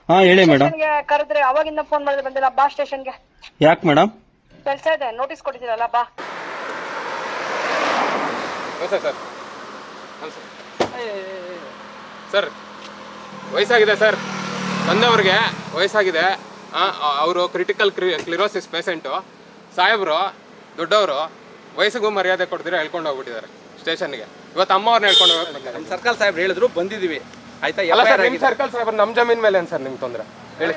ಹಾ ಹೇಳಿ ಮೇಡಮ್. ಕರೆದ್ರೆ ಅವಾಗಿಂದ ಫೋನ್ ಮಾಡಿದ್ರೆ ಬಂದಿಲ್ಲ. ಬಾ ಸ್ಟೇಷನ್ಗೆ. ಯಾಕೆ ಮೇಡಮ್? ಕೆಲಸ ಇದೆ, ನೋಟಿಸ್ ಕೊಟ್ಟಿದ್ದೀರಲ್ಲ, ಬಾ. ಸರ್ ವಯಸ್ಸಾಗಿದೆ ಸರ್, ತಂದೆಯವ್ರಿಗೆ ವಯಸ್ಸಾಗಿದೆ. ಅವರು ಕ್ರಿಟಿಕಲ್ ಕ್ಲಿರೋಸಿಸ್ ಪೇಷೆಂಟು. ಸಾಹೇಬರು ದೊಡ್ಡವರು ವಯಸ್ಸಿಗೂ ಮರ್ಯಾದೆ ಕೊಡ್ತೀರಾ ಹೇಳ್ಕೊಂಡು ಹೋಗ್ಬಿಟ್ಟಿದ್ದಾರೆ ಸ್ಟೇಷನ್ಗೆ. ಇವತ್ತು ಅಮ್ಮವ್ರನ್ನ ಹೇಳ್ಕೊಂಡು ಹೋಗ್ಬೇಕು. ನಮ್ಮ ಸರ್ಕಲ್ ಸಾಹೇಬ್ರು ಹೇಳಿದ್ರು, ಬಂದಿದ್ದೀವಿ. ಆಯ್ತಾ? ನಿಮ್ಮ ಸರ್ಕಲ್ ಸಾಹೇಬ್ರು ನಮ್ಮ ಜಮೀನ್ ಮೇಲೆ ಏನು ಸರ್ ನಿಮ್ಗೆ ತೊಂದರೆ ಹೇಳಿ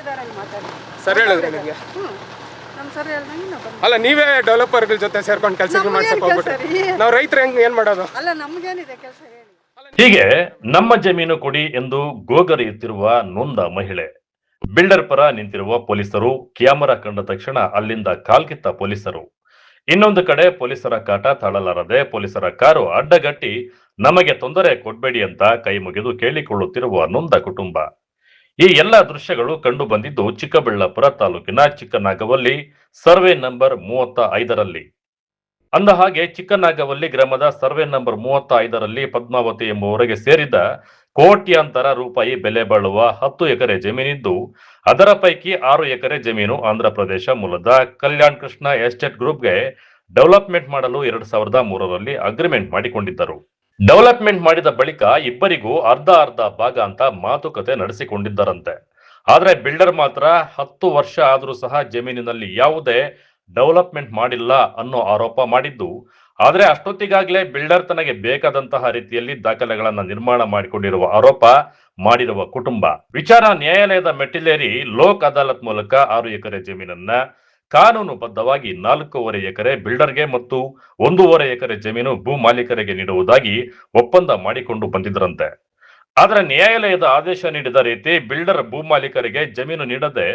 ಸರ್? ಹೇಳಿದ್ರಿ ನಿಮಗೆ? ಅಲ್ಲ, ನೀವೇ ಡೆವಲಪರ್ಗಳ ಜೊತೆ ಸೇರ್ಕೊಂಡು ಕೆಲಸ ಮಾಡ್ಸಕ್ ಹೋಗ್ಬಿಟ್ರೆ ನಾವು ರೈತರು ಏನ್ ಮಾಡೋದು? ಅಲ್ಲ, ನಮ್ಗೇನಿದೆ ಕೆಲಸ ಹೇಳಿ. ಹೀಗೆ ನಮ್ಮ ಜಮೀನು ಕೊಡಿ ಎಂದು ಗೋಗರಿಯುತ್ತಿರುವ ನೊಂದ ಮಹಿಳೆ. ಬಿಲ್ಡರ್ ಪರ ನಿಂತಿರುವ ಪೊಲೀಸರು ಕ್ಯಾಮೆರಾ ಕಂಡ ತಕ್ಷಣ ಅಲ್ಲಿಂದ ಕಾಲ್ಕಿತ್ತ ಪೊಲೀಸರು. ಇನ್ನೊಂದು ಕಡೆ ಪೊಲೀಸರ ಕಾಟ ತಾಳಲಾರದೆ ಪೊಲೀಸರ ಕಾರು ಅಡ್ಡಗಟ್ಟಿ ನಮಗೆ ತೊಂದರೆ ಕೊಡ್ಬೇಡಿ ಅಂತ ಕೈ ಮುಗಿದು ಕೇಳಿಕೊಳ್ಳುತ್ತಿರುವ ನೊಂದ ಕುಟುಂಬ. ಈ ಎಲ್ಲ ದೃಶ್ಯಗಳು ಕಂಡು ಬಂದಿದ್ದು ಚಿಕ್ಕಬಳ್ಳಾಪುರ ತಾಲೂಕಿನ ಚಿಕ್ಕನಾಗವಲ್ಲಿ ಸರ್ವೆ ನಂಬರ್ 35ರಲ್ಲಿ. ಅಂದ ಹಾಗೆ ಚಿಕ್ಕನಾಗವಲ್ಲಿ ಗ್ರಾಮದ ಸರ್ವೆ ನಂಬರ್ 35ರಲ್ಲಿ ಪದ್ಮಾವತಿ ಎಂಬುವವರಿಗೆ ಸೇರಿದ ಕೋಟ್ಯಾಂತರ ರೂಪಾಯಿ ಬೆಲೆ ಬಾಳುವ 10 ಎಕರೆ ಜಮೀನಿದ್ದು, ಅದರ ಪೈಕಿ 6 ಎಕರೆ ಜಮೀನು ಆಂಧ್ರ ಪ್ರದೇಶ ಮೂಲದ ಕಲ್ಯಾಣ್ ಕೃಷ್ಣ ಎಸ್ಟೇಟ್ ಗ್ರೂಪ್ಗೆ ಡೆವಲಪ್ಮೆಂಟ್ ಮಾಡಲು 2003ರಲ್ಲಿ ಅಗ್ರಿಮೆಂಟ್ ಮಾಡಿಕೊಂಡಿದ್ದರು. ಡೆವಲಪ್ಮೆಂಟ್ ಮಾಡಿದ ಬಳಿಕ ಇಬ್ಬರಿಗೂ ಅರ್ಧ ಭಾಗ ಅಂತ ಮಾತುಕತೆ ನಡೆಸಿಕೊಂಡಿದ್ದರಂತೆ. ಆದ್ರೆ ಬಿಲ್ಡರ್ ಮಾತ್ರ 10 ವರ್ಷ ಆದರೂ ಸಹ ಜಮೀನಿನಲ್ಲಿ ಯಾವುದೇ ಡೆವಲಪ್ಮೆಂಟ್ ಮಾಡಿಲ್ಲ ಅನ್ನೋ ಆರೋಪ ಮಾಡಿದ್ದು, ಆದ್ರೆ ಅಷ್ಟೊತ್ತಿಗಾಗಲೇ ಬಿಲ್ಡರ್ ತನಗೆ ಬೇಕಾದಂತಹ ರೀತಿಯಲ್ಲಿ ದಾಖಲೆಗಳನ್ನ ನಿರ್ಮಾಣ ಮಾಡಿಕೊಂಡಿರುವ ಆರೋಪ ಮಾಡಿರುವ ಕುಟುಂಬ. ವಿಚಾರ ನ್ಯಾಯಾಲಯದ ಮೆಟ್ಟಿಲೇರಿ ಲೋಕ್ ಅದಾಲತ್ ಮೂಲಕ 6 ಎಕರೆ ಜಮೀನನ್ನ ಕಾನೂನುಬದ್ಧವಾಗಿ 4.5 ಎಕರೆ ಬಿಲ್ಡರ್ಗೆ ಮತ್ತು 1.5 ಎಕರೆ ಜಮೀನು ಭೂ ಮಾಲೀಕರಿಗೆ ನೀಡುವುದಾಗಿ ಒಪ್ಪಂದ ಮಾಡಿಕೊಂಡು ಬಂದಿದ್ದರಂತೆ. ಆದ್ರೆ ನ್ಯಾಯಾಲಯದ ಆದೇಶ ನೀಡಿದ ರೀತಿ ಬಿಲ್ಡರ್ ಭೂ ಮಾಲೀಕರಿಗೆ ಜಮೀನು ನೀಡದೆ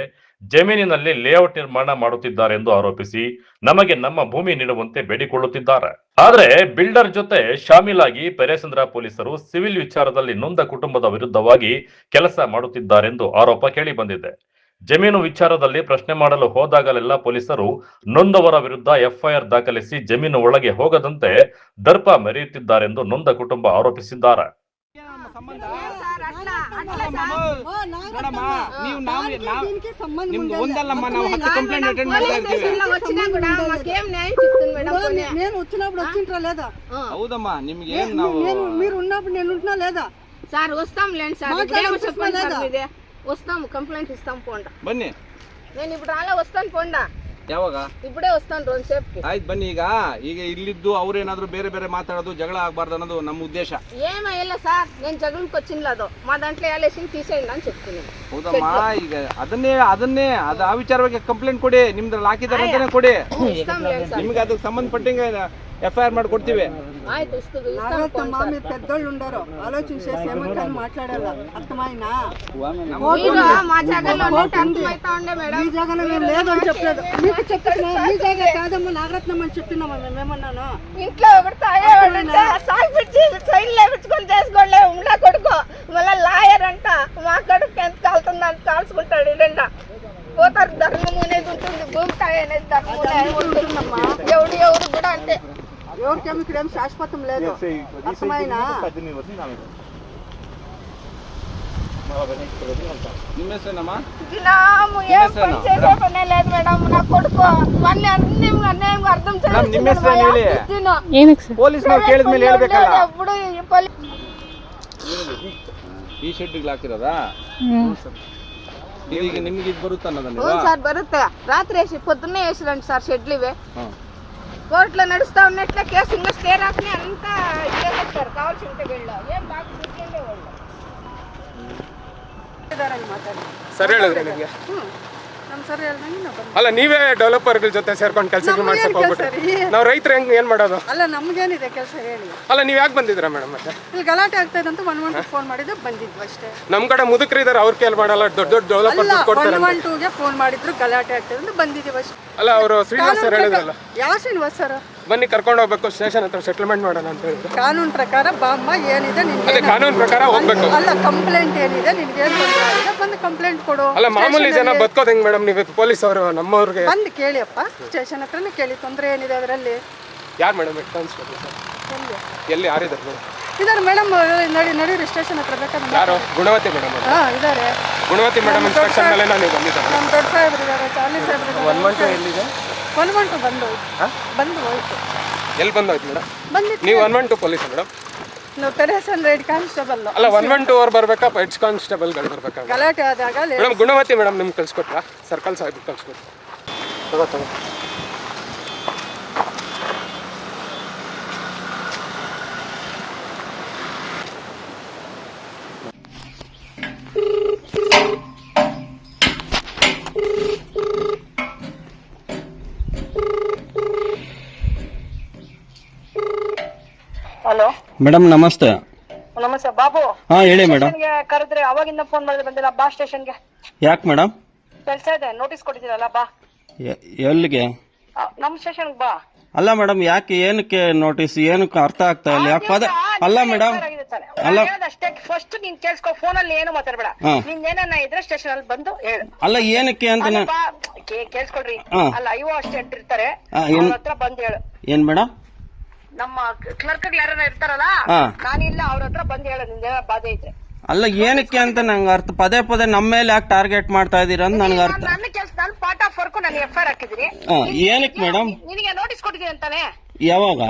ಜಮೀನಿನಲ್ಲಿ ಲೇಔಟ್ ನಿರ್ಮಾಣ ಮಾಡುತ್ತಿದ್ದಾರೆ ಎಂದು ಆರೋಪಿಸಿ ನಮಗೆ ನಮ್ಮ ಭೂಮಿ ನೀಡುವಂತೆ ಬೇಡಿಕೊಳ್ಳುತ್ತಿದ್ದಾರೆ. ಆದ್ರೆ ಬಿಲ್ಡರ್ ಜೊತೆ ಶಾಮೀಲಾಗಿ ಪೆರೇಸಂದ್ರ ಪೊಲೀಸರು ಸಿವಿಲ್ ವಿಚಾರದಲ್ಲಿ ನೊಂದ ಕುಟುಂಬದ ವಿರುದ್ಧವಾಗಿ ಕೆಲಸ ಮಾಡುತ್ತಿದ್ದಾರೆಂದು ಆರೋಪ ಕೇಳಿ ಬಂದಿದೆ. ಜಮೀನು ವಿಚಾರದಲ್ಲಿ ಪ್ರಶ್ನೆ ಮಾಡಲು ಹೋದಾಗಲೆಲ್ಲ ಪೊಲೀಸರು ನೊಂದವರ ವಿರುದ್ಧ ಎಫ್ಐಆರ್ ದಾಖಲಿಸಿ ಜಮೀನು ಒಳಗೆ ಹೋಗದಂತೆ ದರ್ಪ ಮೆರೆಯುತ್ತಿದ್ದಾರೆಂದು ನೊಂದ ಕುಟುಂಬ ಆರೋಪಿಸಿದ್ದಾರೆ. అవుదమ్మా నిಮಗೆ మీరు ఉన్నప్పుడు నేను ఉంటున్నా లేదా సార్? వస్తాంలేండి సార్, వస్తాము, కంప్లైంట్ ఇస్తాం పోండా. బన్నీ నేను ఇప్పుడు రాలే, వస్తాను పోండా. ಯಾವಾಗ? ಇಬ್ಬರೇ ವಸ್ತಾನು ರೋನ್ ಸೇಫ್ಟಿ. ಆಯ್ತು ಬನ್ನಿ. ಈಗ ಇಲ್ಲಿದ್ದು ಅವ್ರೇನಾದ್ರು ಬೇರೆ ಮಾತಾಡೋದು ಜಗಳ ಆಗ್ಬಾರ್ದು ಅನ್ನೋದು ನಮ್ಮ ಉದ್ದೇಶ. ఏమీ ಇಲ್ಲ సార్, నేను జగన్కి వచ్చినలేదు, మా దాంట్లో వేలేసి తీసేయండి అని చెప్తున్నాను. ಹೌದಮ್ಮ, ಈಗ ಅದನ್ನೇ ಆ ವಿಚಾರವಾಗಿ ಕಂಪ್ಲೇಂಟ್ ಕೊಡಿ. ನಿಮ್ದ್ರಲ್ಲಿ ಹಾಕಿದಾರೆ ಅಂತಾನೆ ಕೊಡಿ. ನಿಮ್ಗೆ ಅದಕ್ಕೆ ಸಂಬಂಧಪಟ್ಟಂಗೆ ఎఫ్ఐఆర్ ಮಾಡಿ ಕೊಡ್ತೀವಿ. ಆಯ್ತು, నాగత్తమ్మ మీరు పెద్దోళ్ళు ఉండరు, ఆలోచన చేసి ఏమంటారు మాట్లాడాల. అర్థమైనా? మా జగన్లో అర్థమైతా ఉండే మేడం. ఈ జగన్ మేము లేదని చెప్పలేదు, మీకు చెప్తున్నా. ఈ జగన్ కాదమ్మా, నాగరత్నం అని చెప్తున్నామా మేమేమన్నాను? ఇంట్లో ఒకటి తాగేవాడంటే సాగిపిచ్చి సైడ్ లేపించుకొని చేసుకోలే ఉన్నా కొడుకు. మళ్ళీ లాయర్ అంట, మా కొడుకు ఎంత కాలుతుంది అంత కాల్చుకుంటాడు. ఇదంట పోతారు, ధర్మం అనేది ఉంటుంది, భూమి తాయి అనేది ధర్మం ఉంటుందమ్మా. ఎవరు కూడా అంతే. ఎవరికేమి ఇక్కడేం శాశ్వతం లేదు. అర్థమైనా? ನಿಮ್ಮ ಹೆಸರೇನమ్మಾ? ఏం పని చేసే పనే లేదు మేడం. నా కొడుకు మళ్ళీ అన్యాయం అర్థం ನಿಮ್ಮ ಹೆಸರೇನು ಹೇಳಿ? ಪೊಲೀಸ್ನವ್ರು ಕೇಳಿದ ಮೇಲೆ ಹೇಳ್ಬೇಕಲ್ಲ. ఎప్పుడు ಈ ಶೆಡ್ಗೆ ಹಾಕಿರೋದಾ? ಈಗ ನಿಮ್ಗೆ ಇದು ಬರುತ್ತೆ ಅನ್ನೋದನ್ನ? సార్ బరుతా. రాత్రి వేసి పొద్దున్నే వేసిరండి సార్ షెడ్లు ఇవే. కోర్టులో నడుస్తా ఉన్నట్లే కేసు ఇంకా స్టే రాకనే అంతా చేసేస్తారు. కావాల్సి ఉంటే వెళ్ళు. ఏం బాగా గుర్తుండే వాళ్ళు ಸರ್ ಹೇಳಿದ್ರಿ ನಿಮಗೆ? ನಮ್ಮ ಸರ್ ಹೇಳ್ದಂಗೆ ಅಲ್ಲ, ನೀವೇ ಡೆವಲಪರ್ಗಳ ಜೊತೆ ಸೇರ್ಕೊಂಡು ಕೆಲಸ ಮಾಡ್ಸಕ್ ಹೋಗ್ಬಿಟ್ರೆ ನಾವು ರೈತರು ಏನ್ ಮಾಡೋದು? ಅಲ್ಲ, ನಮ್ಗೇನಿದೆ ಕೆಲಸ ಹೇಳಿ. ಅಲ್ಲ, ನೀವ್ ಯಾಕೆ ಬಂದಿದ್ರ ಮೇಡಮ್? ಮತ್ತೆ ಇಲ್ಲಿ ಗಲಾಟೆ ಆಗ್ತಾ ಇದೆ ಅಂತ 112 ಫೋನ್ ಮಾಡಿದ್ರೆ ಬಂದಿದ್ವು ಅಷ್ಟೇ. ನಮ್ ಕಡೆ ಮುದುಕರು ಇದಾರೆ, ಅವ್ರ ಕೇಳ್ ಮಾಡಲ್ಲ, ದೊಡ್ಡ ಡೆವಲಪರ್ ಕೊಡ್ತಾರೆ. 112ಗೆ ಫೋನ್ ಮಾಡಿದ್ರು, ಗಲಾಟೆ ಆಗ್ತದೆ ಅಂತ ಬಂದಿದ್ದೀವಿ ಅಷ್ಟೇ. ಅಲ್ಲ, ಅವರು ಶ್ರೀನಿವಾಸ್ ಸರ್ ಹೇಳಿದ್ರಲ್ಲ, ಯಾವ ಶ್ರೀನಿವಾಸ್ ಸರ್? ಬನ್ನಿ ಕರ್ಕೊಂಡು ಹೋಗ್ಬೇಕು ಸ್ಟೇಷನ್ ಹತ್ರ ಸೆಟಲ್ಮೆಂಟ್ ಮಾಡೋಣ ಅಂತ ಹೇಳಿದ್ರು. ಕಾನೂನು ಪ್ರಕಾರ ಬಾಮ್ಮ ಏನಿದೆ ನಿನ್ಗೆ, ಕಾನೂನು ಪ್ರಕಾರ ಹೋಗ್ಬೇಕು. ಅಲ್ಲ, ಕಂಪ್ಲೇಂಟ್ ಏನಿದೆ ನಿನ್ಗೆ ತೊಂದರೆ ಆಗಿದೆ ಬಂದು ಕಂಪ್ಲೇಂಟ್ ಕೊಡು. ಅಲ್ಲ, ಮಾಮೂಲಿ ಜನ ಬದುಕೋದು ಹೆಂಗ್ ಮೇಡಮ್? ನೀವು ಪೊಲೀಸ್ ಅವರು ನಮ್ಮವ್ರಿಗೆ ಬಂದು ಕೇಳಿಯಪ್ಪ, ಸ್ಟೇಷನ್ ಹತ್ರನೇ ಕೇಳಿ, ತೊಂದರೆ ಏನಿದೆ ಅದರಲ್ಲಿ. ಯಾರು ಮೇಡಮ್? ಕಾನ್ಸ್ಟೇಬಲ್ ಸರ್ ಬಂದು ಎಲ್ಲಿ ಯಾರಿದ್ದಾರೆ ಮೇಡಮ್? ಇದಾರೆ ಮೇಡಮ್, ನಡೀರಿ ಸ್ಟೇಷನ್ ಹತ್ರ ಬೇಕಾದ್ರೆ. ಯಾರು? ಗುಣವತಿ ಮೇಡಮ್. ಇದ್ದಾರೆ. ಗುಣವತಿ ಮೇಡಮ್ ಇನ್ಸ್ಪೆಕ್ಷನ್ ಮೇಲೆ ನಾನು ಬಂದಿದ್ದೆ. ನಮ್ಮ ದೊಡ್ಡ ಸಾಹೇಬ್ರು ಇದ್ದಾರೆ, ಚಾರ್ಲಿ ಸಾಹೇಬ್ರು ಇದ್ದಾರೆ. 112 ಎಲ್ಲಿದೆ? 112 ಬಂದು ಹೋಯ್ತು. ಎಲ್ಲಿ ಬಂದೋಯ್ತು ಮೇಡಮ್? ಬಂದಿತ್ತು. ನೀವು 112 ಪೊಲೀಸ್ ಮೇಡಮ್? ನಾವು ಪೆರೇಸನ್ ಹೆಡ್ ಕಾನ್ಸ್ಟೇಬಲ್. ಅಲ್ಲ 112 ಅವ್ರು ಬರ್ಬೇಕಾ ಹೆಡ್ ಕಾನ್ಸ್ಟೇಬಲ್ಗಳು ಬರ್ಬೇಕಾ? ಗಲಾಟೆ ಆದಾಗ ಮೇಡಮ್ ಗುಣವತಿ ಮೇಡಮ್ ನಿಮ್ಗೆ ಕಳ್ಸಿಕೊಟ್ರಾ? ಸರ್ಕಲ್ ಸಾಹೇಬ್ರು ಕಳ್ಸಿಕೊಟ್ರು. ತಗೋ ಹಲೋ ಮೇಡಮ್ ನಮಸ್ತೆ. ನಮಸ್ತೆ ಬಾಬು. ಹಾ ಹೇಳಿ ಮೇಡಮ್. ಕರೆದ್ರೆ ಅವಾಗಿಂದ ಫೋನ್ ಮಾಡಿದ್ರೆ ಬಂದಿಲ್ಲ. ಬಾ ಸ್ಟೇಷನ್ಗೆ. ಯಾಕೆ ಮೇಡಮ್? ಕೆಲಸ ಇದೆ, ನೋಟಿಸ್ ಕೊಟ್ಟಿದ್ದೀರಲ್ಲ, ಬಾ. ಎಲ್ಲಿಗೆ? ನಮ್ ಸ್ಟೇಷನ್ಗೆ ಬಾ. ಅಲ್ಲ ಮೇಡಮ್, ಯಾಕೆ ಏನಕ್ಕೆ ನೋಟಿಸ್? ಏನಕ್ಕೆ ಅರ್ಥ ಆಗ್ತಾ ಇಲ್ಲ. ಯಾಕೆ ಪದ ಅಲ್ಲ ಮೇಡಮ್, ಅಲ್ಲ ಅಷ್ಟೇ. ಫಸ್ಟ್ ನೀನ್ ಕೇಳಿಸ್ಕೊ, ಫೋನಲ್ಲಿ ಏನು ಮಾತಾಡ್ಬೇಡ. ನಿನ್ ಏನನ್ನ ಇದ್ರೆ ಸ್ಟೇಷನ್ ಅಲ್ಲಿ ಬಂದು ಹೇಳು. ಅಲ್ಲ ಏನಕ್ಕೆ ಅಂತ ಕೇಳಿಸ್ಕೊಡ್ರಿ. ಅಲ್ಲ ಐವೋ ಅಷ್ಟೆಂಟ್ ಇರ್ತಾರೆ, ಅವ್ರ ಹತ್ರ ಬಂದ್ ಹೇಳು. ಏನ್ ಮೇಡಮ್? ನಮ್ಮ ಕ್ಲರ್ಕ್ ಯಾರ ಇರ್ತಾರಲ್ಲ, ನಾನಿಲ್ಲ, ಅವ್ರ ಹತ್ರ ಬಂದ್ ಹೇಳು ನಿಂದ ಬಾಧೆ ಇದ್ರೆ. ಅಲ್ಲ ಏನಕ್ಕೆ ಅಂತ ನಂಗೆ ಅರ್ಥ. ಪದೇ ಪದೇ ನಮ್ಮ ಮೇಲೆ ಯಾಕೆ ಟಾರ್ಗೆಟ್ ಮಾಡ್ತಾ ಇದೀರ ಅಂತ ನನ್ಗೆ ಅರ್ಥ. ನನ್ನ ಕೆಲಸ, ನಾನು ಪಾರ್ಟ್ ಆಫ್ ವರ್ಕ್, ನಾನು FIR ಹಾಕಿದೀನಿ. ಏನಕ್ಕೆ ಮೇಡಮ್? ನಿನಗೆ ನೋಟಿಸ್ ಕೊಟ್ಟಿದ್ದೀನಿ ಅಂತಾನೆ. ಯಾವಾಗ?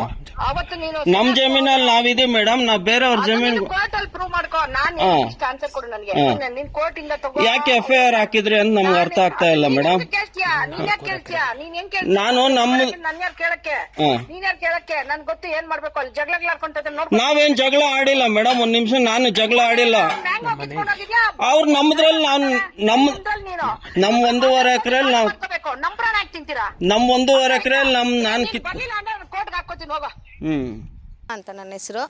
ಅವತ್ತು ನೀನು ನಮ್ ಜಮೀನಲ್ಲಿ ನಾವಿದೀವಿ ಮೇಡಮ್, ನಾವ್ ಬೇರೆಯವ್ರ ಜಮೀನ್ ಕೋರ್ಟ್ ಅಲ್ಲಿ ಪ್ರೂವ್ ಮಾಡ್ಕೋ. ನಾನು ಇಷ್ಟ ಆನ್ಸರ್ ಕೊಡು ನನಗೆ. ನಿನ್ ಕೋರ್ಟ್ ಇಂದ ತಗೋ. ಯಾಕೆ FIR ಹಾಕಿದ್ರಿ ಅಂತ ನಮ್ಗೆ ಅರ್ಥ ಆಗ್ತಾ ಇಲ್ಲ ಮೇಡಮ್. ನೀನ್ ಯಾಕೆ ಕೇಳ್ತೀಯಾ? ನೀನ್ ಹೆಂಗ್ ಕೇಳ್ತೀಯ? ನಾನು ನಮ್ಮ ನನ್ ಯಾರು ಕೇಳಕ್ಕೆ? ನೀನ್ ಯಾರು ಕೇಳಕ್ಕೆ? ನನ್ ಗೊತ್ತು ಏನ್ ಮಾಡ್ಬೇಕು. ಅಲ್ಲಿ ಜಗಳಾಡ್ಕೊಂತ ನೋಡ್. ನಾವೇನ್ ಜಗಳ ಆಡಿಲ್ಲ ಮೇಡಮ್, ಒಂದ್ ನಿಮಿಷ. ನಾನು ಜಗಳ ಆಡಿಲ್ಲ. ಅವ್ರು ನಮ್ಮದ್ರಲ್ಲಿ ನಾನು ನಮ್ 1.5 ಎಕರೆಯಲ್ಲಿ ನಾವು ನಮ್ ಪ್ರಾಣ ಯಾಕೆ ತಿಂತೀರಾ? ನಮ್ 1.5 ಎಕರೆಯಲ್ಲಿ ನಾನು ಬರ್ಲಿಲ್ಲ ಅಂದ್ರೆ ಕೋರ್ಟ್ಗೆ ಹಾಕೋತೀನಿ, ಹೋಗ. ಅಂತ ನನ್ನ ಹೆಸರು.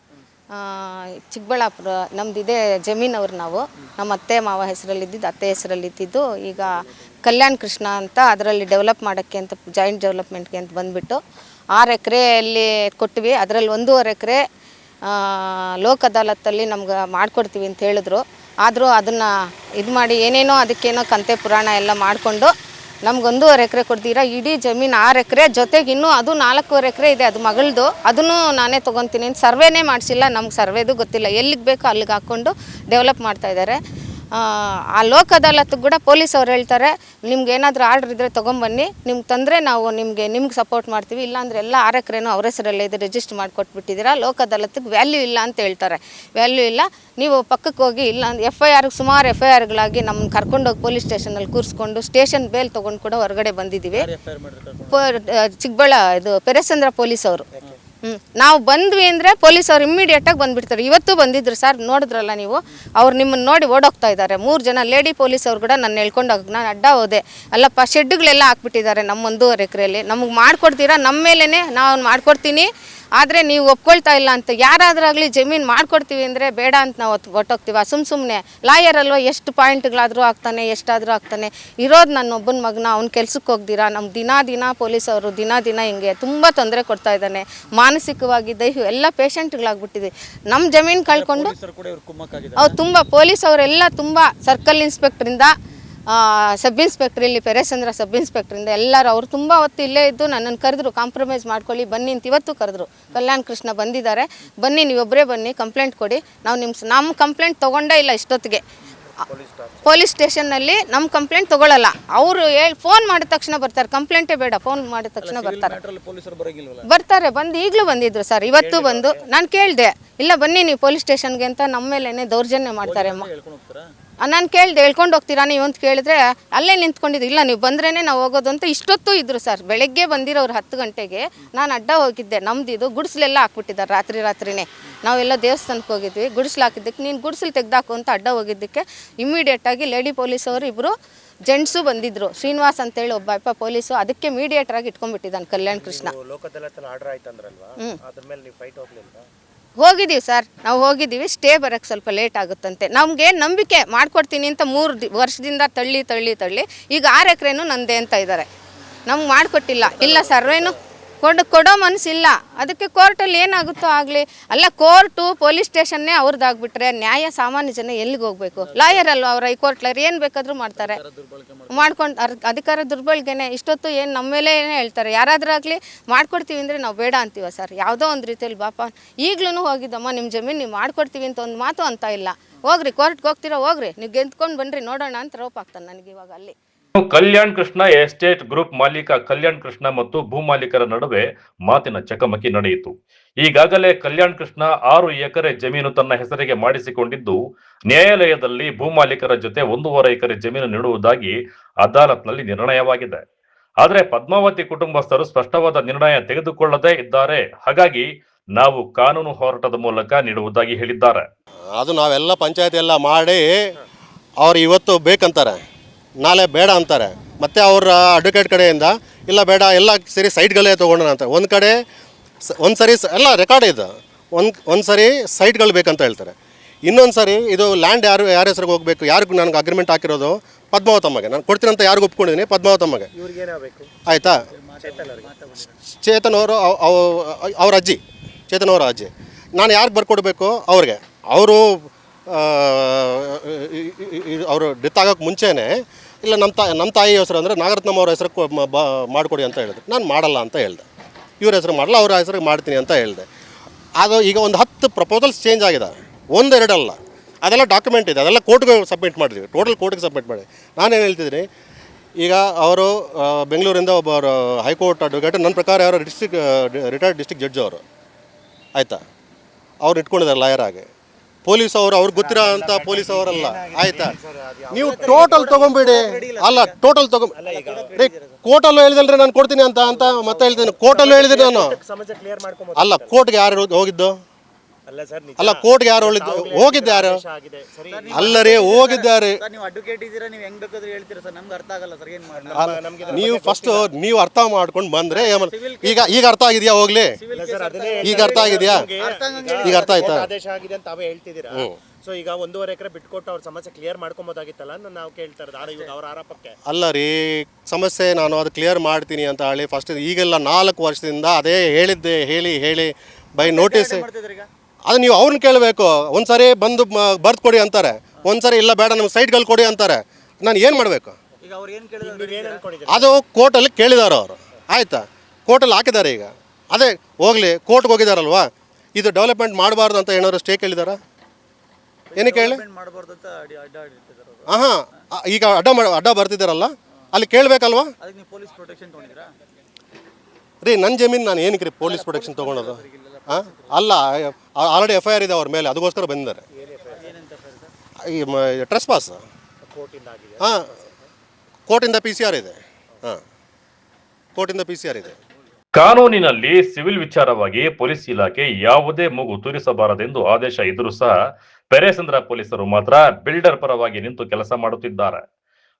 ಚಿಕ್ಕಬಳ್ಳಾಪುರ ನಮ್ದಿದೆ ಜಮೀನವ್ರು. ನಾವು ನಮ್ಮ ಅತ್ತೆ ಮಾವ ಹೆಸರಲ್ಲಿದ್ದು, ಅತ್ತೆ ಹೆಸರಲ್ಲಿದ್ದು. ಈಗ ಕಲ್ಯಾಣ್ ಕೃಷ್ಣ ಅಂತ ಅದರಲ್ಲಿ ಡೆವಲಪ್ ಮಾಡೋಕ್ಕೆ ಅಂತ, ಜಾಯಿಂಟ್ ಡೆವಲಪ್ಮೆಂಟ್ಗೆ ಅಂತ ಬಂದುಬಿಟ್ಟು 6 ಎಕರೆಯಲ್ಲಿ ಕೊಟ್ವಿ. ಅದರಲ್ಲಿ 1.5 ಎಕರೆ ಲೋಕ್ ಅದಾಲತ್ತಲ್ಲಿ ನಮ್ಗೆ ಮಾಡಿಕೊಡ್ತೀವಿ ಅಂತ ಹೇಳಿದ್ರು. ಆದರೂ ಅದನ್ನು ಇದು ಮಾಡಿ ಏನೇನೋ ಅದಕ್ಕೇನೋ ಕಂತೆ ಪುರಾಣ ಎಲ್ಲ ಮಾಡಿಕೊಂಡು ನಮ್ಗೆ 1.5 ಎಕರೆ ಕೊಡ್ತೀರಾ. ಇಡೀ ಜಮೀನು 6 ಎಕರೆ ಜೊತೆಗೆ ಇನ್ನೂ ಅದು 4.5 ಎಕರೆ ಇದೆ, ಅದು ಮಗಳದು. ಅದನ್ನು ನಾನೇ ತೊಗೊತೀನಿ. ಸರ್ವೇನೇ ಮಾಡಿಸಿಲ್ಲ, ನಮ್ಗೆ ಸರ್ವೇದು ಗೊತ್ತಿಲ್ಲ. ಎಲ್ಲಿಗೆ ಬೇಕೋ ಅಲ್ಲಿಗೆ ಹಾಕ್ಕೊಂಡು ಡೆವಲಪ್ ಮಾಡ್ತಾಯಿದ್ದಾರೆ. ಆ ಲೋಕ್ ಅದಾಲತ್ಗೆ ಕೂಡ ಪೊಲೀಸ್ ಅವ್ರು ಹೇಳ್ತಾರೆ, ನಿಮ್ಗೆ ಏನಾದರೂ ಆರ್ಡ್ರ್ ಇದ್ದರೆ ತೊಗೊಂಬನ್ನಿ, ನಿಮ್ಗೆ ತಂದರೆ ನಾವು ನಿಮ್ಗೆ ಸಪೋರ್ಟ್ ಮಾಡ್ತೀವಿ. ಇಲ್ಲಾಂದರೆ ಎಲ್ಲ 6 ಎಕರೆನೂ ಅವ್ರ ಹೆಸರಲ್ಲೇ ಇದೆ, ರಿಜಿಸ್ಟರ್ ಮಾಡಿಕೊಟ್ಬಿಟ್ಟಿದ್ದೀರಾ. ಲೋಕ್ ಅದಾಲತ್ಗೆ ವ್ಯಾಲ್ಯೂ ಇಲ್ಲ ಅಂತ ಹೇಳ್ತಾರೆ. ವ್ಯಾಲ್ಯೂ ಇಲ್ಲ, ನೀವು ಪಕ್ಕಕ್ಕೆ ಹೋಗಿ. ಇಲ್ಲ FIR ಸುಮಾರು FIRಗಳಾಗಿ ನಮ್ಮನ್ನು ಕರ್ಕೊಂಡೋಗಿ ಪೊಲೀಸ್ ಸ್ಟೇಷನಲ್ಲಿ ಕೂರಿಸ್ಕೊಂಡು ಸ್ಟೇಷನ್ ಬೇಲ್ ತೊಗೊಂಡು ಕೂಡ ಹೊರಗಡೆ ಬಂದಿದ್ದೀವಿ. ಇದು ಪೆರೇಸಂದ್ರ ಪೊಲೀಸ್ ಅವರು. ನಾವು ಬಂದ್ವಿ ಅಂದರೆ ಪೊಲೀಸ್ ಅವ್ರು ಇಮ್ಮಿಡಿಯೇಟಾಗಿ ಬಂದುಬಿಡ್ತಾರೆ. ಇವತ್ತು ಬಂದಿದ್ರು ಸರ್, ನೋಡಿದ್ರಲ್ಲ ನೀವು. ಅವ್ರು ನಿಮ್ಮನ್ನು ನೋಡಿ ಓಡೋಗ್ತಾ ಇದ್ದಾರೆ. 3 ಜನ ಲೇಡಿ ಪೊಲೀಸ್ ಅವ್ರು ಕೂಡ ನನ್ನ ಹೇಳ್ಕೊಂಡೋಗಿ ನಾನು ಅಡ್ಡ ಹೋದೆ. ಅಲ್ಲಪ್ಪ, ಶೆಡ್ಡುಗಳೆಲ್ಲ ಹಾಕ್ಬಿಟ್ಟಿದ್ದಾರೆ ನಮ್ಮ 1.5 ಎಕರೆಯಲ್ಲಿ. ನಮಗೆ ಮಾಡಿಕೊಡ್ತೀರಾ? ನಮ್ಮ ಮೇಲೇ ನಾವು ಮಾಡ್ಕೊಡ್ತೀನಿ, ಆದರೆ ನೀವು ಒಪ್ಕೊಳ್ತಾ ಇಲ್ಲ ಅಂತ. ಯಾರಾದ್ರಾಗಲಿ ಜಮೀನು ಮಾಡ್ಕೊಡ್ತೀವಿ ಅಂದರೆ ಬೇಡ ಅಂತ ನಾವು ಹೊಟ್ಟೋಗ್ತೀವಿ. ಸುಮ್ಮನೆ ಲಾಯರ್ ಅಲ್ವ, ಎಷ್ಟು ಪಾಯಿಂಟ್ಗಳಾದರೂ ಆಗ್ತಾನೆ, ಎಷ್ಟಾದರೂ ಆಗ್ತಾನೆ. ಇರೋದು ನನ್ನ ಒಬ್ಬನ ಮಗನ, ಅವ್ನು ಕೆಲ್ಸಕ್ಕೆ ಹೋಗ್ದಿರಾ. ನಮ್ಗೆ ದಿನ ಪೊಲೀಸ್ ಅವರು ದಿನ ಹಿಂಗೆ ತುಂಬ ತೊಂದರೆ ಕೊಡ್ತಾ ಇದ್ದಾನೆ. ಮಾನಸಿಕವಾಗಿ ದೈಹಿಕ ಎಲ್ಲ ಪೇಷಂಟ್ಗಳಾಗ್ಬಿಟ್ಟಿದೆ. ನಮ್ಮ ಜಮೀನು ಕಳ್ಕೊಂಡು ಅವ್ರು ತುಂಬ ಪೊಲೀಸ್ ಅವರೆಲ್ಲ ತುಂಬ ಸರ್ಕಲ್ ಇನ್ಸ್ಪೆಕ್ಟ್ರಿಂದ, ಸಬ್ ಇನ್ಸ್ಪೆಕ್ಟ್ರ್, ಇಲ್ಲಿ ಪೆರೇಸಂದ್ರ ಸಬ್ ಇನ್ಸ್ಪೆಕ್ಟ್ರಿಂದ ಎಲ್ಲರೂ ಅವರು ತುಂಬ ಹೊತ್ತು ಇಲ್ಲೇ ಇದ್ದು ನನ್ನನ್ನು ಕರೆದ್ರು. ಕಾಂಪ್ರಮೈಸ್ ಮಾಡ್ಕೊಳ್ಳಿ ಬನ್ನಿ ಅಂತ ಇವತ್ತು ಕರೆದ್ರು. ಕಲ್ಯಾಣ್ ಕೃಷ್ಣ ಬಂದಿದ್ದಾರೆ, ಬನ್ನಿ ನೀವೊಬ್ಬರೇ ಬನ್ನಿ, ಕಂಪ್ಲೇಂಟ್ ಕೊಡಿ. ನಮ್ಮ ಕಂಪ್ಲೇಂಟ್ ತೊಗೊಂಡೇ ಇಲ್ಲ ಇಷ್ಟೊತ್ತಿಗೆ. ಪೊಲೀಸ್ ಸ್ಟೇಷನ್ನಲ್ಲಿ ನಮ್ಮ ಕಂಪ್ಲೇಂಟ್ ತೊಗೊಳ್ಳಲ್ಲ. ಅವರು ಫೋನ್ ಮಾಡಿದ ತಕ್ಷಣ ಬರ್ತಾರೆ. ಕಂಪ್ಲೇಂಟೇ ಬೇಡ, ಫೋನ್ ಮಾಡಿದ ತಕ್ಷಣ ಬರ್ತಾರೆ. ಬಂದು ಈಗಲೂ ಬಂದಿದ್ರು ಸರ್, ಇವತ್ತು ಬಂದು. ನಾನು ಕೇಳಿದೆ, ಇಲ್ಲ ಬನ್ನಿ ನೀವು ಪೊಲೀಸ್ ಸ್ಟೇಷನ್ಗೆ ಅಂತ. ನಮ್ಮ ಮೇಲೇ ದೌರ್ಜನ್ಯ ಮಾಡ್ತಾರೆ. ನಾನು ಕೇಳಿದೆ, ಹೇಳ್ಕೊಂಡು ಹೋಗ್ತೀರಾ ನೀವು ಅಂತ ಕೇಳಿದ್ರೆ ಅಲ್ಲೇ ನಿಂತ್ಕೊಂಡಿದ್ದು. ಇಲ್ಲ ನೀವು ಬಂದ್ರೇ ನಾವು ಹೋಗೋದು ಅಂತ ಇಷ್ಟೊತ್ತು ಇದ್ರು ಸರ್. ಬೆಳಗ್ಗೆ ಬಂದಿರೋರು 10 ಗಂಟೆಗೆ. ನಾನು ಅಡ್ಡ ಹೋಗಿದ್ದೆ. ನಮ್ದಿದು ಗುಡಿಸ್ಲೆಲ್ಲ ಹಾಕ್ಬಿಟ್ಟಿದ್ದಾರೆ ರಾತ್ರಿನೇ. ನಾವೆಲ್ಲ ದೇವಸ್ಥಾನಕ್ಕೆ ಹೋಗಿದ್ವಿ. ಗುಡಿಸ್ಲು ಹಾಕಿದ್ದಕ್ಕೆ ನೀನು ಗುಡಿಸ್ಲು ತೆಗ್ದಾಕು ಅಂತ ಅಡ್ಡ ಹೋಗಿದ್ದಕ್ಕೆ ಇಮ್ಮಿಡಿಯೇಟಾಗಿ ಲೇಡಿ ಪೊಲೀಸ್ ಅವರು ಇಬ್ಬರು ಜೆಂಟ್ಸು ಬಂದಿದ್ರು. ಶ್ರೀನಿವಾಸ್ ಅಂತೇಳಿ ಒಬ್ಬ ಪೊಲೀಸು. ಅದಕ್ಕೆ ಮೀಡಿಯೇಟರ್ ಆಗಿ ಇಟ್ಕೊಂಡ್ಬಿಟ್ಟಿದ್ದಾನೆ ಕಲ್ಯಾಣ್ ಕೃಷ್ಣ. ಹೋಗಿದ್ದೀವಿ ಸರ್, ನಾವು ಹೋಗಿದ್ದೀವಿ. ಸ್ಟೇ ಬರೋಕ್ಕೆ ಸ್ವಲ್ಪ ಲೇಟ್ ಆಗುತ್ತಂತೆ. ನಮಗೆ ನಂಬಿಕೆ ಮಾಡ್ಕೊಡ್ತೀನಿ ಅಂತ 3 ವರ್ಷದಿಂದ ತಳ್ಳಿ ಈಗ 6 ಎಕರೆನೂ ನಂದೇ ಅಂತ ಇದ್ದಾರೆ. ನಮ್ಗೆ ಮಾಡಿಕೊಟ್ಟಿಲ್ಲ. ಇಲ್ಲ ಸರ್ವೇನು ಕೊಡೋ ಮನಸ್ಸಿಲ್ಲ. ಅದಕ್ಕೆ ಕೋರ್ಟಲ್ಲಿ ಏನಾಗುತ್ತೋ ಆಗಲಿ. ಅಲ್ಲ, ಕೋರ್ಟು ಪೊಲೀಸ್ ಸ್ಟೇಷನ್ನೇ ಅವ್ರದ್ದಾಗ್ಬಿಟ್ರೆ ನ್ಯಾಯ ಸಾಮಾನ್ಯ ಜನ ಎಲ್ಲಿಗೆ ಹೋಗ್ಬೇಕು? ಲಾಯರ್ ಅಲ್ವ ಅವ್ರು, ಹೈಕೋರ್ಟ್ ಲಾಯರ್ ಏನು ಬೇಕಾದರೂ ಮಾಡ್ತಾರೆ, ಮಾಡ್ಕೊಂಡು ಅಧಿಕಾರ ದುರ್ಬಳಕೆನೆ. ಇಷ್ಟೊತ್ತು ಏನು ನಮ್ಮ ಮೇಲೆ ಏನೇ ಹೇಳ್ತಾರೆ, ಯಾರಾದರೂ ಆಗಲಿ ಮಾಡ್ಕೊಡ್ತೀವಿ ಅಂದರೆ ನಾವು ಬೇಡ ಅಂತೀವ ಸರ್. ಯಾವುದೋ ಒಂದು ರೀತಿಯಲ್ಲಿ ಬಾಪ ಈಗ್ಲೂ ಹೋಗಿದ್ದಮ್ಮ ನಿಮ್ಮ ಜಮೀನು ನೀವು ಮಾಡ್ಕೊಡ್ತೀವಿ ಅಂತ ಒಂದು ಮಾತು ಅಂತ ಇಲ್ಲ. ಹೋಗ್ರಿ, ಕೋರ್ಟ್ಗೆ ಹೋಗ್ತೀರಾ ಹೋಗ್ರಿ, ನೀವು ಗೆದ್ಕೊಂಡು ಬನ್ನಿರಿ ನೋಡೋಣ ಅಂತ ರೋಪ್ ಆಗ್ತಾನೆ ನನಗೆ ಇವಾಗ ಅಲ್ಲಿ. ಕಲ್ಯಾಣ್ ಕೃಷ್ಣ ಎಸ್ಟೇಟ್ ಗ್ರೂಪ್ ಮಾಲೀಕ ಕಲ್ಯಾಣ್ ಕೃಷ್ಣ ಮತ್ತು ಭೂ ಮಾಲೀಕರ ನಡುವೆ ಮಾತಿನ ಚಕಮಕಿ ನಡೆಯಿತು. ಈಗಾಗಲೇ ಕಲ್ಯಾಣ್ ಕೃಷ್ಣ 6 ಎಕರೆ ಜಮೀನು ತನ್ನ ಹೆಸರಿಗೆ ಮಾಡಿಸಿಕೊಂಡಿದ್ದು, ನ್ಯಾಯಾಲಯದಲ್ಲಿ ಭೂ ಮಾಲೀಕರ ಜೊತೆ 1.5 ಎಕರೆ ಜಮೀನು ನೀಡುವುದಾಗಿ ಅದಾಲತ್ನಲ್ಲಿ ನಿರ್ಣಯವಾಗಿದೆ. ಆದರೆ ಪದ್ಮಾವತಿ ಕುಟುಂಬಸ್ಥರು ಸ್ಪಷ್ಟವಾದ ನಿರ್ಣಯ ತೆಗೆದುಕೊಳ್ಳದೇ ಇದ್ದಾರೆ. ಹಾಗಾಗಿ ನಾವು ಕಾನೂನು ಹೋರಾಟದ ಮೂಲಕ ನೀಡುವುದಾಗಿ ಹೇಳಿದ್ದಾರೆ. ಅದು ನಾವೆಲ್ಲ ಪಂಚಾಯತ್ ಎಲ್ಲ ಮಾಡಿ ಅವ್ರು ಇವತ್ತು ಬೇಕಂತಾರೆ, ನಾಳೆ ಬೇಡ ಅಂತಾರೆ. ಮತ್ತು ಅವರ ಅಡ್ವೊಕೇಟ್ ಕಡೆಯಿಂದ ಇಲ್ಲ ಬೇಡ ಎಲ್ಲ ಸರಿ ಸೈಟ್ಗಳೇ ತೊಗೊಂಡೋಣ ಅಂತ. ಒಂದು ಕಡೆ ಒಂದು ಸರಿ ಎಲ್ಲ ರೆಕಾರ್ಡ್ ಇದೆ, ಒಂದು ಸರಿ ಸೈಟ್ಗಳು ಬೇಕಂತ ಹೇಳ್ತಾರೆ. ಇನ್ನೊಂದು ಸರಿ ಇದು ಲ್ಯಾಂಡ್ ಯಾರ ಹೆಸರಿಗೆ ಹೋಗಬೇಕು, ಯಾರಿಗೂ ನನಗೆ ಅಗ್ರಿಮೆಂಟ್ ಹಾಕಿರೋದು ಪದ್ಮಾವತಮ್ಮಗೆ ನಾನು ಕೊಡ್ತೀನಿ ಅಂತ ಯಾರಿಗೂ ಒಪ್ಕೊಂಡಿದ್ದೀನಿ, ಪದ್ಮಾವತಮ್ಮಗೆ. ಆಯಿತಾ? ಚೇತನ್ ಅವರು ಅವ್ರ ಅಜ್ಜಿ, ಚೇತನ್ ಅವರ ಅಜ್ಜಿ. ನಾನು ಯಾರಿಗೆ ಬರ್ಕೊಡ್ಬೇಕು ಅವ್ರಿಗೆ. ಅವರು ಡೆತ್ ಆಗೋಕ್ಕೆ ಮುಂಚೆನೇ ಇಲ್ಲ ನಮ್ಮ ತಾಯಿ ಹೆಸರು ಅಂದರೆ ನಾಗರತ್ನಮ್ಮ ಅವ್ರ ಹೆಸರು ಮಾಡಿಕೊಡಿ ಅಂತ ಹೇಳಿದೆ. ನಾನು ಮಾಡಲ್ಲ ಅಂತ ಹೇಳಿದೆ. ಇವ್ರ ಹೆಸರು ಮಾಡಲ್ಲ, ಅವ್ರ ಹೆಸರಿಗೆ ಮಾಡ್ತೀನಿ ಅಂತ ಹೇಳಿದೆ. ಅದು ಈಗ ಒಂದು 10 ಪ್ರಪೋಸಲ್ಸ್ ಚೇಂಜ್ ಆಗಿದೆ, 1-2 ಅಲ್ಲ. ಅದೆಲ್ಲ ಡಾಕ್ಯುಮೆಂಟ್ ಇದೆ, ಅದೆಲ್ಲ ಕೋರ್ಟ್ಗೆ ಸಬ್ಮಿಟ್ ಮಾಡಿದ್ವಿ, ಟೋಟಲ್ ಕೋರ್ಟ್ಗೆ ಸಬ್ಮಿಟ್ ಮಾಡಿ. ನಾನೇನು ಹೇಳ್ತಿದ್ದೀನಿ, ಈಗ ಅವರು ಬೆಂಗಳೂರಿಂದ ಒಬ್ಬರು ಹೈಕೋರ್ಟ್ ಅಡ್ವೊಕೇಟ್, ನನ್ನ ಪ್ರಕಾರ ಯಾರು ರಿಟೈರ್ಡ್ ಡಿಸ್ಟ್ರಿಕ್ಟ್ ಜಡ್ಜ್ ಅವರು, ಆಯಿತಾ? ಅವ್ರು ಇಟ್ಕೊಂಡಿದ್ದಾರೆ ಲಾಯರ್ ಆಗಿ. ಪೊಲೀಸ್ ಅವರು ಅವ್ರಿಗೆ ಗೊತ್ತಿರೋ ಅಂತ ಪೊಲೀಸ್ ಅವರಲ್ಲ, ಆಯಿತಾ? ನೀವು ಟೋಟಲ್ ತೊಗೊಂಬೇಡಿ. ಅಲ್ಲ, ಟೋಟಲ್ ರೀ, ಕೋರ್ಟಲ್ಲೂ ಹೇಳಿದಲ್ರಿ ನಾನು ಕೊಡ್ತೀನಿ ಅಂತ ಮತ್ತೆ ಹೇಳ್ತೀನಿ. ಕೋರ್ಟಲ್ಲೂ ಹೇಳಿದ್ದೀನಿ ನಾನು. ಅಲ್ಲ, ಕೋರ್ಟ್ಗೆ ಯಾರು ಹೋಗಿದ್ದು? ಅಲ್ಲ, ಕೋರ್ಟ್ಗೆ ಯಾರು ಹೋಗಿದ್ದಾರೆ? ಅಲ್ಲ ರೀ, ಹೋಗಿದ್ದಾರೆ. ನೀವು ಫಸ್ಟ್ ನೀವು ಅರ್ಥ ಮಾಡ್ಕೊಂಡು ಬಂದ್ರೆ ಈಗ ಅರ್ಥ ಆಗಿದೆಯಾ? ಹೋಗ್ಲಿ, ಈಗ ಅರ್ಥ ಆಗಿದೆಯಾ? ಈಗ ಅರ್ಥ ಆಯ್ತಾ? ಸೊ ಈಗ 1.5 ಎಕರೆ ಬಿಟ್ಕೊಟ್ಟು ಅವ್ರ ಸಮಸ್ಯೆ ಕ್ಲಿಯರ್ ಮಾಡ್ಕೊಬೋದಾಗಿತ್ತಲ್ಲ ನಾವು ಕೇಳ್ತಾ ಇರೋದು ಅವ್ರ ಆರೋಪಕ್ಕೆ. ಅಲ್ಲ ರೀ, ಸಮಸ್ಯೆ ನಾನು ಅದು ಕ್ಲಿಯರ್ ಮಾಡ್ತೀನಿ ಅಂತ ಹೇಳಿ ಫಸ್ಟ್ ಈಗೆಲ್ಲ 4 ವರ್ಷದಿಂದ ಅದೇ ಹೇಳಿದ್ದೆ, ಹೇಳಿ ಬೈ ನೋಟಿಸ್. ಅದು ನೀವು ಅವ್ರನ್ನ ಕೇಳಬೇಕು. ಒಂದ್ಸರಿ ಬಂದು ಬರ್ದು ಕೊಡಿ ಅಂತಾರೆ, ಒಂದ್ಸರಿ ಇಲ್ಲ ಬೇಡ ನಮ್ಗೆ ಸೈಟ್ಗಳು ಕೊಡಿ ಅಂತಾರೆ. ನಾನು ಏನು ಮಾಡಬೇಕು? ಅದು ಕೋರ್ಟಲ್ಲಿ ಕೇಳಿದಾರೆ ಅವರು, ಆಯಿತಾ? ಕೋರ್ಟಲ್ಲಿ ಹಾಕಿದ್ದಾರೆ. ಈಗ ಅದೇ ಹೋಗಲಿ, ಕೋರ್ಟ್ಗೆ ಹೋಗಿದಾರಲ್ವಾ, ಇದು ಡೆವಲಪ್ಮೆಂಟ್ ಮಾಡಬಾರ್ದು ಅಂತ ಏನಾದ್ರು ಸ್ಟೇ ಕೇಳಿದಾರ? ಏನಕ್ಕೆ ಹೇಳಿ? ಹಾಂ, ಈಗ ಅಡ್ಡ ಬರ್ತಿದ್ದಾರಲ್ಲ, ಅಲ್ಲಿ ಕೇಳಬೇಕಲ್ವಾ ರೀ? ನನ್ನ ಜಮೀನು ನಾನು ಏನಕ್ಕೆ ರೀ ಪೊಲೀಸ್ ಪ್ರೊಟೆಕ್ಷನ್ ತೊಗೊಳೋದು? ಹಾಂ, ಅಲ್ಲ, ಆಲ್ರೆಡಿ FIR ಇದೆ ಅವ್ರ ಮೇಲೆ, ಅದಕ್ಕೋಸ್ಕರ ಬಂದಿದ್ದಾರೆ. ಈ ಟ್ರೆಸ್ ಪಾಸ್. ಹಾಂ, ಕೋರ್ಟಿಂದ PCR ಇದೆ. ಹಾಂ, ಕೋರ್ಟಿಂದ PCR ಇದೆ. ಕಾನೂನಿನಲ್ಲಿ ಸಿವಿಲ್ ವಿಚಾರವಾಗಿ ಪೊಲೀಸ್ ಇಲಾಖೆ ಯಾವುದೇ ಮೂಗು ತೂರಿಸಬಾರದೆಂದು ಆದೇಶ ಇದ್ರೂ ಸಹ ಪೆರೇಸಂದ್ರ ಪೊಲೀಸರು ಮಾತ್ರ ಬಿಲ್ಡರ್ ಪರವಾಗಿ ನಿಂತು ಕೆಲಸ ಮಾಡುತ್ತಿದ್ದಾರೆ.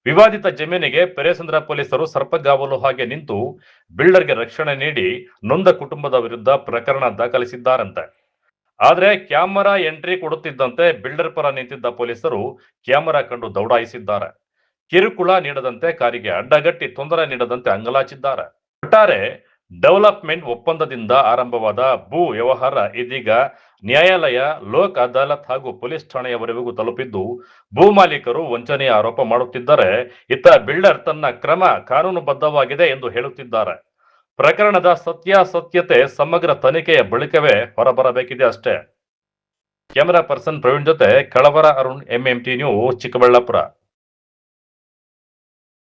ವಿವಾದಿತ ಜಮೀನಿಗೆ ಪೆರೇಸಂದ್ರ ಪೊಲೀಸರು ಸರ್ಪಗಾವಲು ಹಾಗೆ ನಿಂತು ಬಿಲ್ಡರ್ಗೆ ರಕ್ಷಣೆ ನೀಡಿ ನೊಂದ ಕುಟುಂಬದ ವಿರುದ್ಧ ಪ್ರಕರಣ ದಾಖಲಿಸಿದ್ದಾರಂತೆ. ಆದ್ರೆ ಕ್ಯಾಮೆರಾ ಎಂಟ್ರಿ ಕೊಡುತ್ತಿದ್ದಂತೆ ಬಿಲ್ಡರ್ ಪರ ನಿಂತಿದ್ದ ಪೊಲೀಸರು ಕ್ಯಾಮೆರಾ ಕಂಡು ದೌಡಾಯಿಸಿದ್ದಾರೆ. ಕಿರುಕುಳ ನೀಡದಂತೆ, ಕಾರಿಗೆ ಅಡ್ಡಗಟ್ಟಿ ತೊಂದರೆ ನೀಡದಂತೆ ಅಂಗಲಾಚಿದ್ದಾರೆ. ಒಟ್ಟಾರೆ ಡೆವಲಪ್ಮೆಂಟ್ ಒಪ್ಪಂದದಿಂದ ಆರಂಭವಾದ ಭೂ ವ್ಯವಹಾರ ಇದೀಗ ನ್ಯಾಯಾಲಯ, ಲೋಕ್ ಅದಾಲತ್ ಹಾಗೂ ಪೊಲೀಸ್ ಠಾಣೆಯವರೆಗೂ ತಲುಪಿದ್ದು ಭೂ ಮಾಲೀಕರು ವಂಚನೆಯ ಆರೋಪ ಮಾಡುತ್ತಿದ್ದರೆ, ಇತ್ತ ಬಿಲ್ಡರ್ ತನ್ನ ಕ್ರಮ ಕಾನೂನುಬದ್ಧವಾಗಿದೆ ಎಂದು ಹೇಳುತ್ತಿದ್ದಾರೆ. ಪ್ರಕರಣದ ಸತ್ಯಾಸತ್ಯತೆ ಸಮಗ್ರ ತನಿಖೆಯ ಬಳಿಕವೇ ಹೊರಬರಬೇಕಿದೆ ಅಷ್ಟೇ. ಕ್ಯಾಮೆರಾ ಪರ್ಸನ್ ಪ್ರವೀಣ್ ಜೊತೆ ಕಳವರ ಅರುಣ್, MMT ನ್ಯೂಸ್, ಚಿಕ್ಕಬಳ್ಳಾಪುರ.